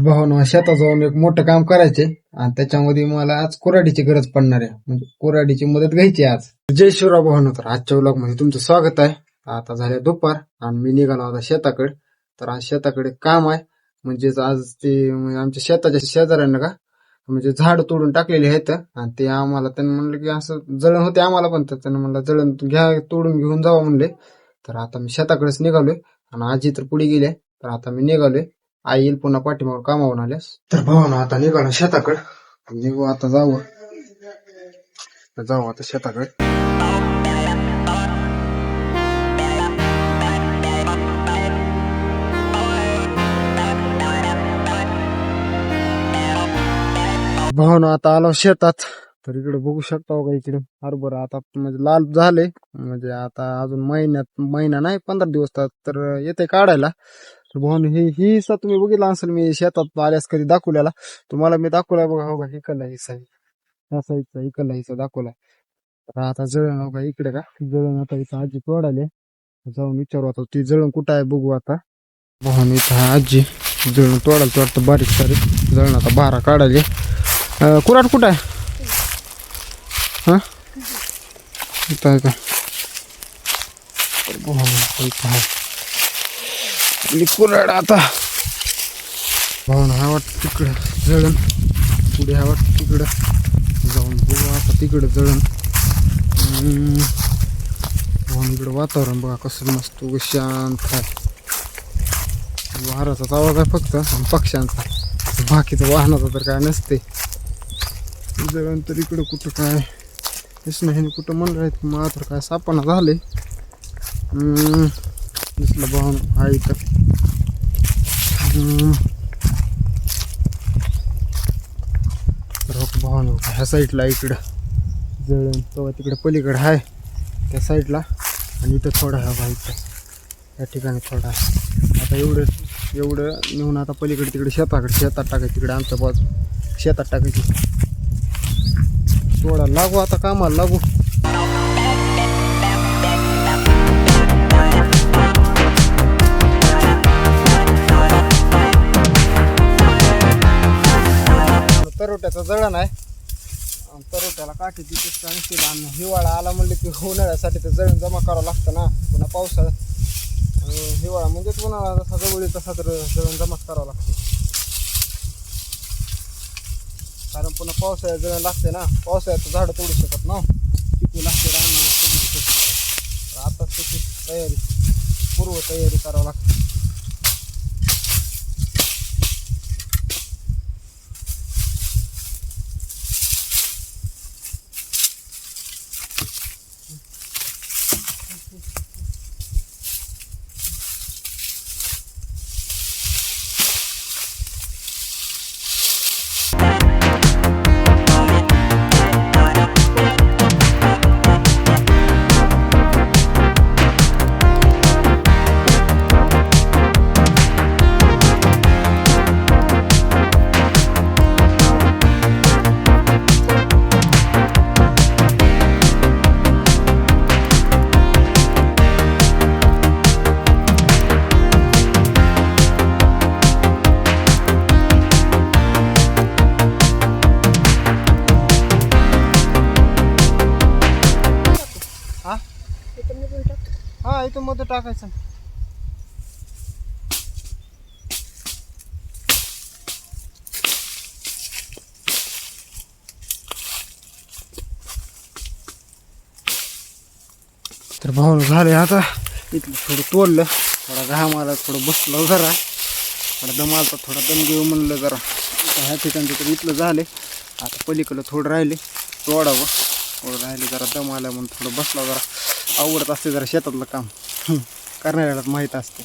भावानं शेतात जाऊन एक मोठं काम करायचे आणि त्याच्यामध्ये मला आज कुऱ्हाडीची गरज पडणार आहे. म्हणजे कुऱ्हाडीची मदत घ्यायची आहे आज. जय शिवराव भावानं. तर आजच्या व्लॉग मध्ये तुमचं स्वागत आहे. आता झाले दुपार आणि मी निघालो आता शेताकडे. तर आज शेताकडे काम आहे. म्हणजेच आज ते म्हणजे आमच्या शेताच्या शेजाऱ्यांना का म्हणजे झाड तोडून टाकलेले आहेत आणि ते आम्हाला त्यांनी म्हणलं की असं जळण होते आम्हाला पण. तर त्यांना म्हणलं जळण घ्या तोडून घेऊन जावा म्हणले. तर आता मी शेताकडेच निघालोय आणि आजी तर पुढे गेले. तर आता मी निघालोय. आई येईल पुन्हा पाठीमागून कामावून आल्यास. तर भावानं आता निघालो शेताकडे. निघू आता जाऊ आता शेताकडे. भावानं आता आलो शेतात. तर इकडे बघू शकता का इकडे हरभरा आता म्हणजे लाल झाले. म्हणजे आता अजून महिना नाही 15 दिवस तर येते काढायला. तर भावानं ही हिस्सा तुम्ही बघितला असेल मी शेतात आल्यास कधी दाखवलेला. तुम्हाला मी दाखवलाय बघा. हो का इकडला हिस्सा आहे. ह्या साईडचा इकडला हिस्सा दाखवलाय. तर आता जळण हो का इकडे का जळण आता इथं आजी तोडाले. जाऊन विचारू आता ती जळण कुठं आहे बघू आता. भावानं इथं आजी जळण तोडायला वाटतं बारीक सारीक जळण आता बारा काढायले. कुऱ्हाड कुठं आहे? हा इथं आहे का? कुऱ्हाड आता भावना हा वाटतं तिकडं जळण पुढे हा वाटतं तिकडं जाऊन बघू आता तिकडं जळण. भावना इकडं वातावरण बघा कसं मस्त शांत आहे. वाराचा आवाज आहे फक्त आणि पक्ष्यांचा. बाकीचं वाहनाचं तर काय नसते. जळण तर इकडं कुठं काय दिस नाही कुठं म्हणलं आहे मला तर काय सापणा झाले. दिसलं भावना आहे तर भावना ह्या साईडला इकडं जळण तेव्हा तिकडे पलीकडं आहे त्या साईडला आणि इथं थोडा आहे बघा इथं या ठिकाणी थोडा आहे. आता एवढं नेऊन आता पलीकडे तिकडे शेतात टाकायचं. तिकडे आमच्या बाजू शेतात टाकायची. थोडा लागू आता कामाला लागू. तरोट्याचं जळण आहे. तरोट्याला काठी तिथे आणखी आणि हिवाळा आला म्हणलं की उन्हाळ्यासाठी तर जळण जमा करावं लागतं ना. पुन्हा पावसाळ्यात आणि हिवाळा म्हणजेच उन्हाळा जसा जवळ तसा तर जळण जमाच करावं लागतं. कारण पुन्हा पावसाळ्यात जळण लागते ना. पावसाळ्यात झाडं तोडू शकत ना. पिकू लागते राहणं. आताच त्याची पूर्व तयारी करावं लागते. हा इथं मध्ये टाकायचं. तर भाऊ झाले आता इथलं थोडं तोडलं. थोडा घाम आला थोडं बसलो जरा. थोडा दम आला थोडा दम घेऊ म्हणलं जरा. ह्या ठिकाणी तर इथलं झाले. आता पलीकडं थोडं राहिले तोडावं. थोडं राहिले जरा दम आला म्हणून थोडं बसला जरा. आवडत असते जरा शेतातलं काम करणाऱ्याला माहीत असते.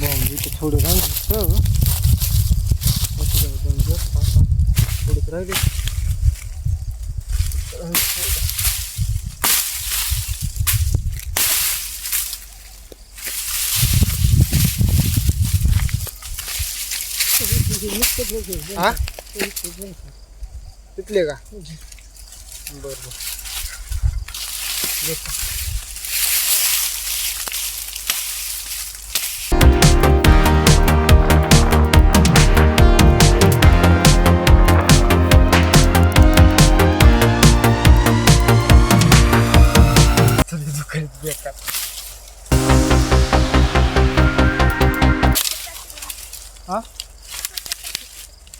भाऊ इथे थोडं राहिले थोडंच राहिले. हा तिथले का बरं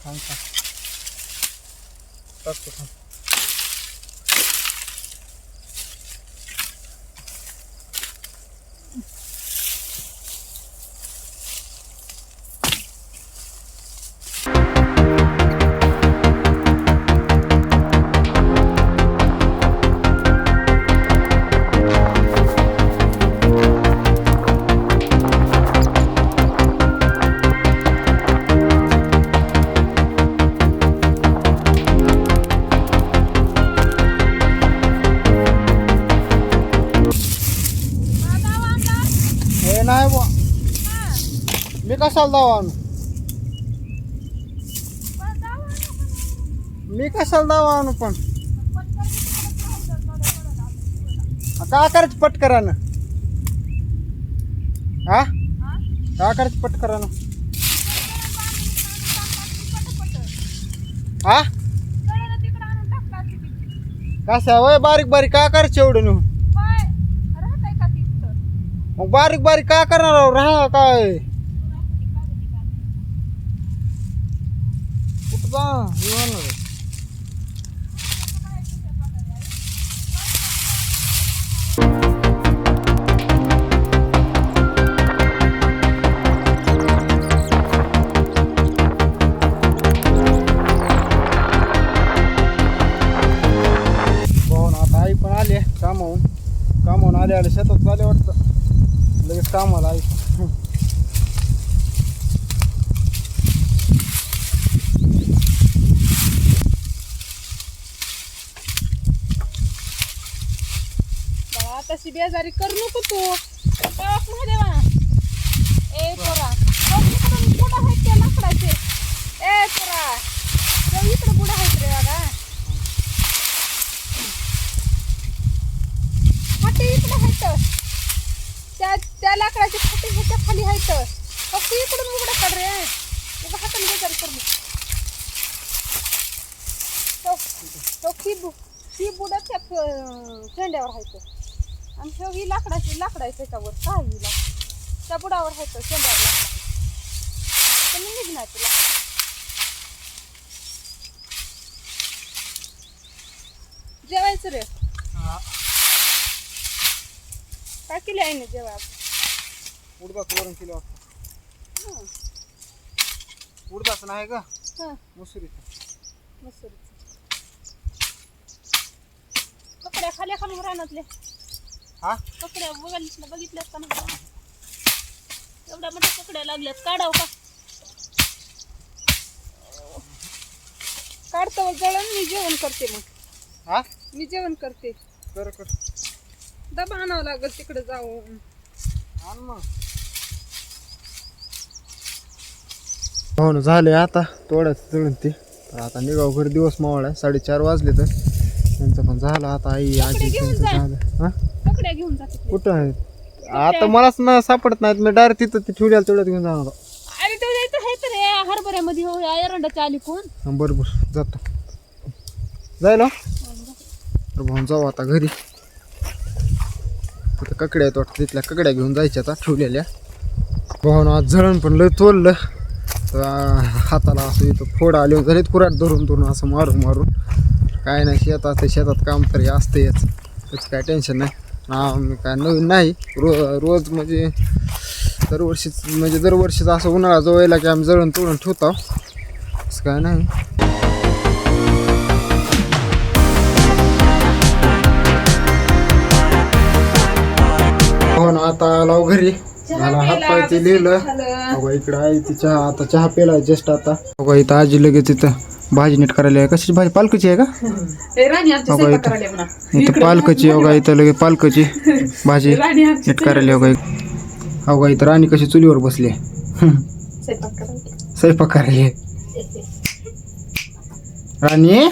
थांब टाकतो थांब. नाही बुवा मी कशाला दावा आणू मी कशाला दावा आणू पण का करायचं पटकरानं हा का करायचं पटकरानं हा कशा वय बारीक बारीक का करायचं एवढं नेऊन मग बारीक बारीक का करणार राहा काय कुठं जा भाऊन आता आई पण आली कामावून आले शेतात आले वाटतं लगेच कामाला आई तशी बेजारी करू नको तू देवा ए पोरा बुडा आहेत त्या लाकडाचे ए पोरा इकडे बुडा आहेत रे बघा फाटे इकडे आहेत त्या लाकडाचे फाटे ह्याच्या खाली आहेत फक्त इकडून उघडं काढ रे उभं हाताने बेजारी करू ही बुडा त्या शेंड्यावर आहेत आणि ही लाकड आहे त्याच्यावर काही त्या बुडावर आहे शेंड्यावर लाकडा मी निघणार तुला जेवायचं रे काय केली आहे ना जेवाय उडदाच वरण केलं उडदाच नाही का मसुरीचं कपड्या खाल्या खालून रानातले हा कपड्या बघितल्यात का नाही एवढ्या मोठ्या कपड्या लागल्यात काढाव का काढतो जळण मी जेवण करते मग हा मी जेवण करते कर डबा आणावं लागेल तिकडे जाऊन आण मग हो ना झाले आता तोडायचं जळून ते आता निघाव घरी दिवस मावळ आहे 4:30 वाजले तर त्यांचं पण झालं आता आई आजी झालं हा कपड्या घेऊन जाते कुठं आहे आता मलाच ना सापडत नाहीत मी डायरेक्ट तिथं ते ठेवल्या तेवढ्यात घेऊन जाणार अरे तो जायचं आहे तर हरभऱ्यामध्ये हो एरंडाच्या आली कोण बरोबर जातो जायला तर भाऊन जाऊ आता घरी तिथं ककड्या आहेत वाटतं तिथल्या ककड्या घेऊन जायच्या आता ठेवलेल्या भाऊन आज जळण पण लय तोललं हाताला असं इथं फोड आले झालेत कुराट धरून असं मारून काय नाही शेतात काम तरी असतेच त्याचं काय टेन्शन नाही मी काय नवीन नाही रोज म्हणजे दरवर्षीच असं उन्हाळा जवळला की आम्ही जळण तोडून ठेवतो असं काय नाही हो ना आता आलो घरी मला हातपायचे लिहिलं अगं इकडं आहे ती चहा आता चहा पेला जस्ट आता अगं इथं आजी लगेच इथं भाजी नीट करायला आहे कशाची भाजी पालकाची आहे का अगं इथं पालकाची अगं इथं लगे पालकाची भाजी नीट करायला अगं इथं राणी कशी चुलीवर बसली स्वयंपाक करायला राणी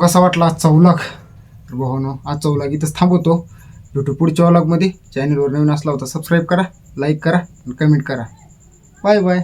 कसा वाटला आजचा व्लॉग तर भावानो आजचा व्लॉग इथंच थांबवतो भेटू पुढच्या व्लॉगमध्ये चॅनलवर नवीन असला होता सबस्क्राईब करा लाईक करा आणि कमेंट करा बाय बाय